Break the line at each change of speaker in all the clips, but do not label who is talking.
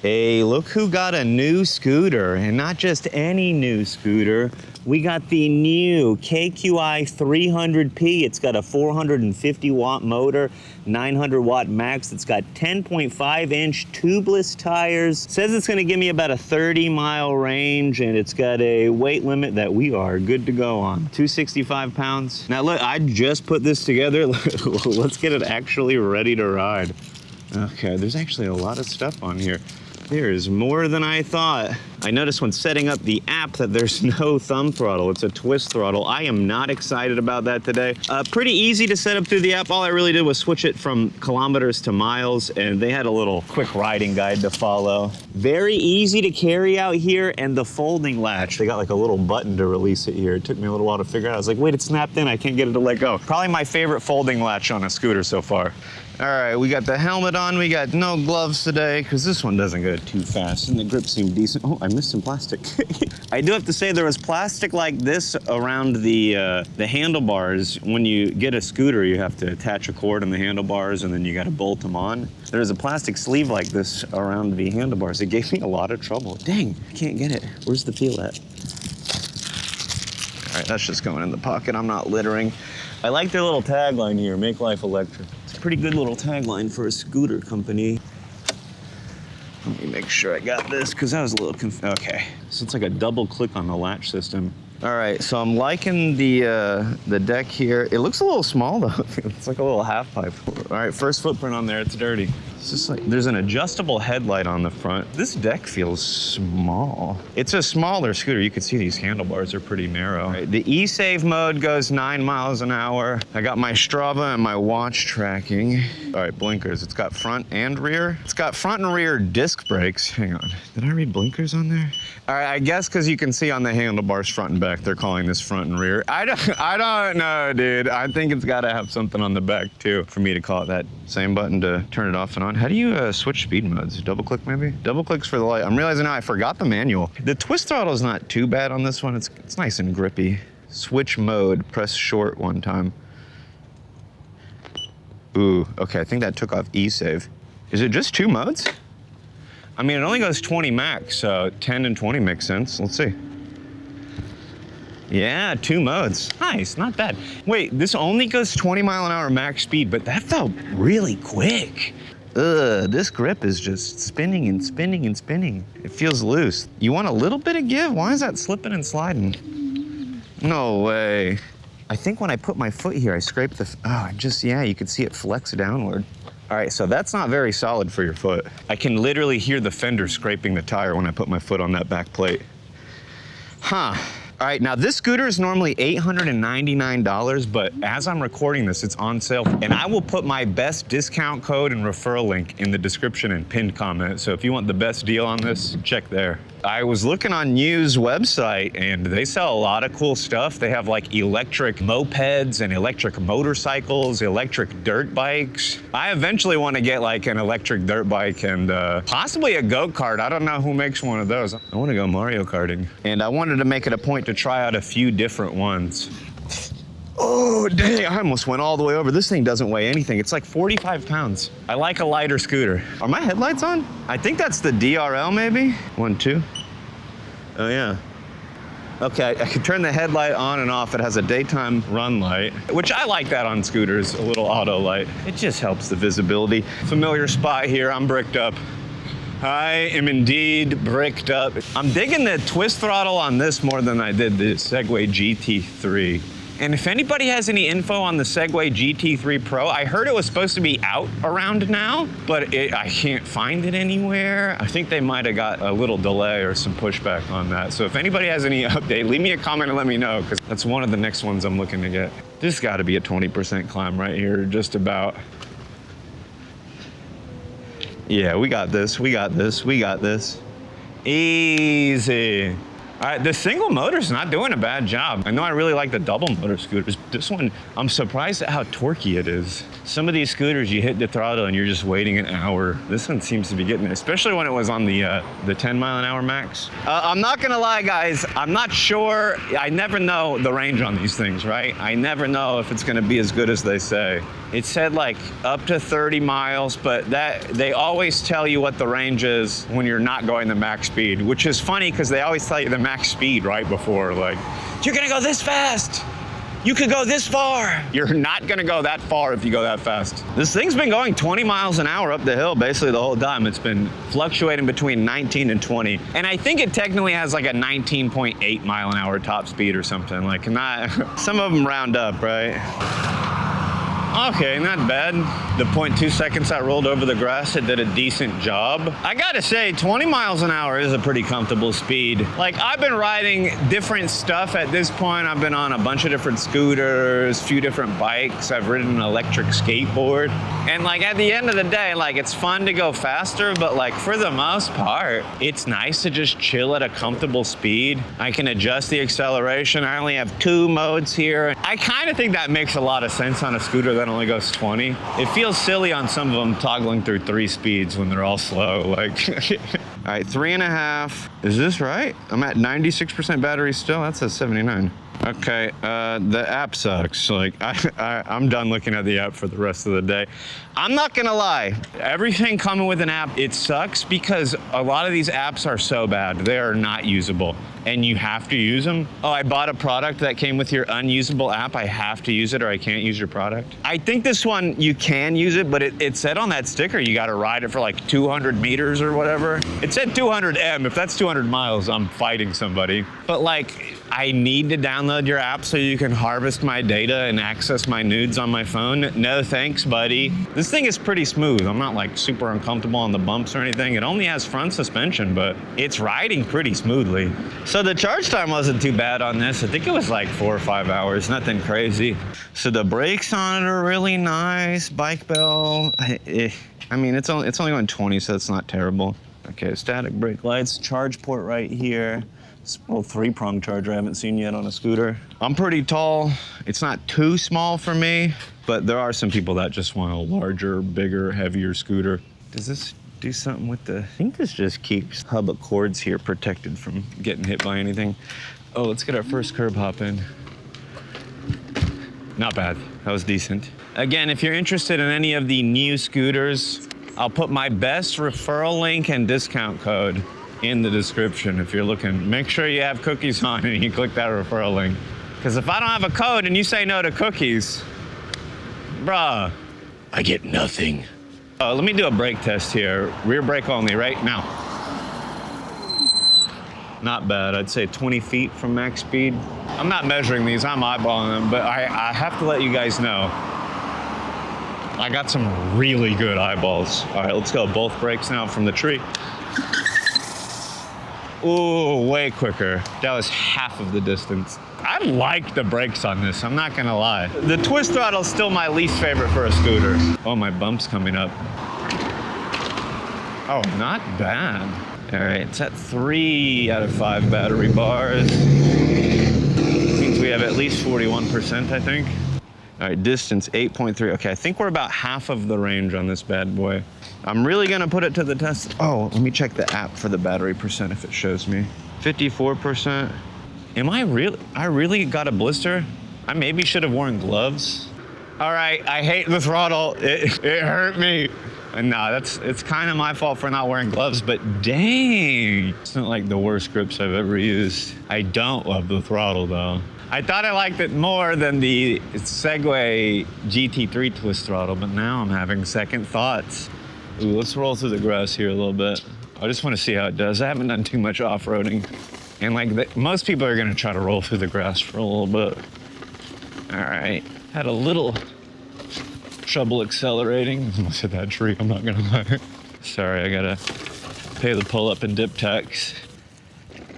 Hey, look who got a new scooter, and not just any new scooter. We got the new KQi 300P. It's got a 450 watt motor, 900 watt max. It's got 10.5 inch tubeless tires. Says it's gonna give me about a 30-mile range, and it's got a weight limit that we are good to go on. 265 pounds. Now look, I just put this together. Let's get it actually ready to ride. Okay, there's actually a lot of stuff on here. There's more than I thought. I noticed when setting up the app that there's no thumb throttle, it's a twist throttle. I am not excited about that today. Pretty easy to set up through the app. All I really did was switch it from kilometers to miles, and they had a little quick riding guide to follow. Very easy to carry out here, and the folding latch, they got like a little button to release it here. It took me a little while to figure out. I was like, wait, it's snapped in, I can't get it to let go. Probably my favorite folding latch on a scooter so far. All right, we got the helmet on. We got no gloves today because this one doesn't go too fast, and the grip seemed decent. Oh, I missed some plastic. I do have to say there was plastic like this around the handlebars. When you get a scooter, you have to attach a cord on the handlebars, and then you got to bolt them on. There's a plastic sleeve like this around the handlebars. It gave me a lot of trouble. Dang, I can't get it. Where's the peel at? All right, that's just going in the pocket. I'm not littering. I like their little tagline here, make life electric. It's a pretty good little tagline for a scooter company. Let me make sure I got this, because I was a little confused. Okay, so it's like a double click on the latch system. All right, so I'm liking the deck here. It looks a little small though. It's like a little half pipe. All right, first footprint on there, it's dirty. It's just like, there's an adjustable headlight on the front. This deck feels small. It's a smaller scooter. You can see these handlebars are pretty narrow. Right, the e-save mode goes 9 miles an hour. I got my Strava and my watch tracking. All right, blinkers. It's got front and rear. It's got front and rear disc brakes. Hang on, did I read blinkers on there? All right, I guess because you can see on the handlebars front and back, they're calling this front and rear. I don't know, dude. I think it's got to have something on the back too for me to call it that. Same button to turn it off and on. How do you switch speed modes? Double click maybe? Double clicks for the light. I'm realizing now I forgot the manual. The twist throttle is not too bad on this one. It's nice and grippy. Switch mode, press short one time. Ooh, okay, I think that took off e-save. Is it just 2 modes? I mean, it only goes 20 max, so 10 and 20 makes sense. Let's see. Yeah, 2 modes. Nice, not bad. Wait, this only goes 20 mile an hour max speed, but that felt really quick. Ugh, this grip is just spinning and spinning and spinning. It feels loose. You want a little bit of give? Why is that slipping and sliding? No way. I think when I put my foot here, I scraped the, yeah, you could see it flex downward. All right, so that's not very solid for your foot. I can literally hear the fender scraping the tire when I put my foot on that back plate. Huh. All right, now this scooter is normally $899, but as I'm recording this, it's on sale. And I will put my best discount code and referral link in the description and pinned comment. So if you want the best deal on this, check there. I was looking on NIU's website, and they sell a lot of cool stuff. They have like electric mopeds and electric motorcycles, electric dirt bikes. I eventually want to get like an electric dirt bike and possibly a go-kart. I don't know who makes one of those. I want to go Mario Karting. And I wanted to make it a point to try out a few different ones. Oh, dang, I almost went all the way over. This thing doesn't weigh anything. It's like 45 pounds. I like a lighter scooter. Are my headlights on? I think that's the DRL maybe. 1, 2. Oh yeah. Okay, I can turn the headlight on and off. It has a daytime run light, which I like that on scooters, a little auto light. It just helps the visibility. Familiar spot here, I'm bricked up. I am indeed bricked up. I'm digging the twist throttle on this more than I did the Segway GT3. And if anybody has any info on the Segway GT3 Pro, I heard it was supposed to be out around now, but I can't find it anywhere. I think they might have got a little delay or some pushback on that. So if anybody has any update, leave me a comment and let me know, because that's one of the next ones I'm looking to get. There's got to be a 20% climb right here, just about. Yeah, we got this, we got this, we got this. Easy. All right, the single motor's not doing a bad job. I know I really like the double motor scooters. This one, I'm surprised at how torquey it is. Some of these scooters, you hit the throttle and you're just waiting an hour. This one seems to be getting it, especially when it was on the 10 mile an hour max. I'm not gonna lie, guys. I'm not sure. I never know the range on these things, right? I never know if it's gonna be as good as they say. It said like up to 30 miles, but they always tell you what the range is when you're not going the max speed, which is funny because they always tell you the max speed right before, like, you're gonna go this fast. You could go this far. You're not gonna go that far if you go that fast. This thing's been going 20 miles an hour up the hill basically the whole time. It's been fluctuating between 19 and 20. And I think it technically has like a 19.8 mile an hour top speed or something. Like, not, some of them round up, right? Okay, not bad. The 0.2 seconds I rolled over the grass, it did a decent job. I gotta say, 20 miles an hour is a pretty comfortable speed. Like, I've been riding different stuff at this point. I've been on a bunch of different scooters, few different bikes. I've ridden an electric skateboard. And like, at the end of the day, like, it's fun to go faster, but like, for the most part, it's nice to just chill at a comfortable speed. I can adjust the acceleration. I only have 2 modes here. I kind of think that makes a lot of sense on a scooter that only goes 20. It feels silly on some of them toggling through 3 speeds when they're all slow. Like, all right, 3.5. Is this right? I'm at 96% battery still. That says 79. Okay, the app sucks. Like, I'm done looking at the app for the rest of the day. I'm not gonna lie, everything coming with an app, it sucks because a lot of these apps are so bad. They are not usable and you have to use them. Oh, I bought a product that came with your unusable app. I have to use it or I can't use your product. I think this one, you can use it, but it said on that sticker, you gotta ride it for like 200 meters or whatever. It said 200 M. If that's 200 miles, I'm fighting somebody. But like, I need to download your app so you can harvest my data and access my nudes on my phone. No thanks, buddy. This thing is pretty smooth. I'm not like super uncomfortable on the bumps or anything. It only has front suspension, but it's riding pretty smoothly. So the charge time wasn't too bad on this. I think it was like 4 or 5 hours, nothing crazy. So the brakes on it are really nice. Bike bell, I mean, it's only going 20, so it's not terrible. Okay, static brake lights, charge port right here. It's a little 3-prong charger I haven't seen yet on a scooter. I'm pretty tall. It's not too small for me, but there are some people that just want a larger, bigger, heavier scooter. Does this do something with the, I think this just keeps hub cords here protected from getting hit by anything. Oh, let's get our first curb hop in. Not bad, that was decent. Again, if you're interested in any of the new scooters, I'll put my best referral link and discount code in the description if you're looking. Make sure you have cookies on and you click that referral link. Because if I don't have a code and you say no to cookies, bruh, I get nothing. Let me do a brake test here. Rear brake only, right now. Not bad, I'd say 20 feet from max speed. I'm not measuring these, I'm eyeballing them, but I have to let you guys know, I got some really good eyeballs. All right, let's go both brakes now from the tree. Ooh, way quicker. That was half of the distance. I like the brakes on this, I'm not gonna lie. The twist throttle's still my least favorite for a scooter. Oh, my bump's coming up. Oh, not bad. All right, it's at 3 out of 5 battery bars. Means we have at least 41%, I think. All right, distance 8.3. Okay, I think we're about half of the range on this bad boy. I'm really gonna put it to the test. Oh, let me check the app for the battery percent if it shows me. 54%. Am I really got a blister? I maybe should have worn gloves. All right, I hate the throttle. It hurt me. And nah, it's kind of my fault for not wearing gloves, but dang. It's not like the worst grips I've ever used. I don't love the throttle though. I thought I liked it more than the Segway GT3 twist throttle, but now I'm having second thoughts. Ooh, let's roll through the grass here a little bit. I just want to see how it does. I haven't done too much off-roading. And like, most people are gonna try to roll through the grass for a little bit. All right, had a little trouble accelerating. Almost hit that tree, I'm not gonna lie. Sorry, I gotta pay the pull-up and dip tax.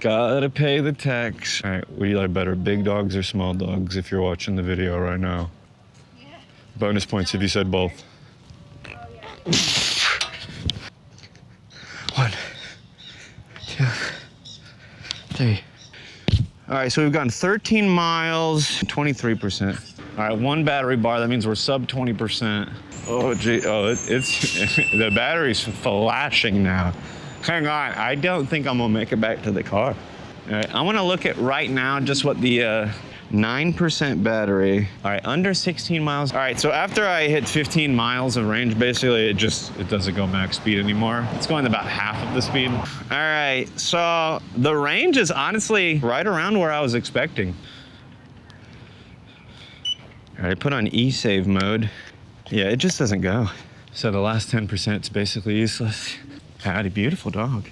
Gotta pay the tax. All right, what do you like better, big dogs or small dogs if you're watching the video right now? Yeah. Bonus points if you said both. Oh, yeah. 1, 2, 3. All right, so we've gone 13 miles, 23%. All right, 1 battery bar, that means we're sub 20%. Oh, gee, it's the battery's flashing now. Hang on, I don't think I'm gonna make it back to the car. All right, I wanna look at right now just what the 9% battery. All right, under 16 miles. All right, so after I hit 15 miles of range, basically it doesn't go max speed anymore. It's going about half of the speed. All right, so the range is honestly right around where I was expecting. All right, put on e-save mode. Yeah, it just doesn't go. So the last 10% is basically useless. Howdy, beautiful dog.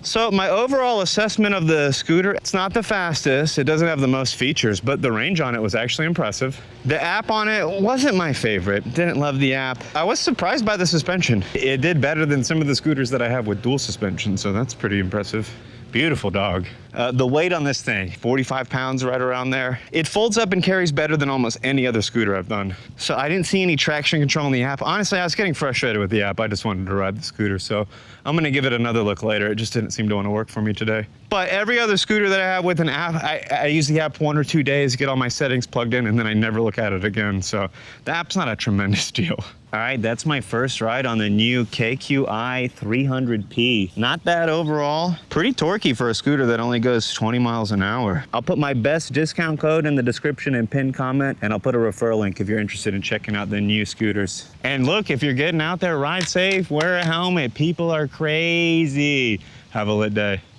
So my overall assessment of the scooter, it's not the fastest, it doesn't have the most features, but the range on it was actually impressive. The app on it wasn't my favorite, didn't love the app. I was surprised by the suspension. It did better than some of the scooters that I have with dual suspension, so that's pretty impressive. Beautiful dog. The weight on this thing, 45 pounds, right around there. It folds up and carries better than almost any other scooter I've done. So I didn't see any traction control in the app. Honestly, I was getting frustrated with the app. I just wanted to ride the scooter. So I'm gonna give it another look later. It just didn't seem to want to work for me today. But every other scooter that I have with an app, I use the app 1 or 2 days, get all my settings plugged in, and then I never look at it again. So the app's not a tremendous deal. All right, that's my first ride on the new KQi 300P. Not bad overall. Pretty torquey for a scooter that only goes 20 miles an hour. I'll put my best discount code in the description and pinned comment, and I'll put a referral link if you're interested in checking out the new scooters. And look, if you're getting out there, ride safe, wear a helmet. People are crazy. Have a lit day.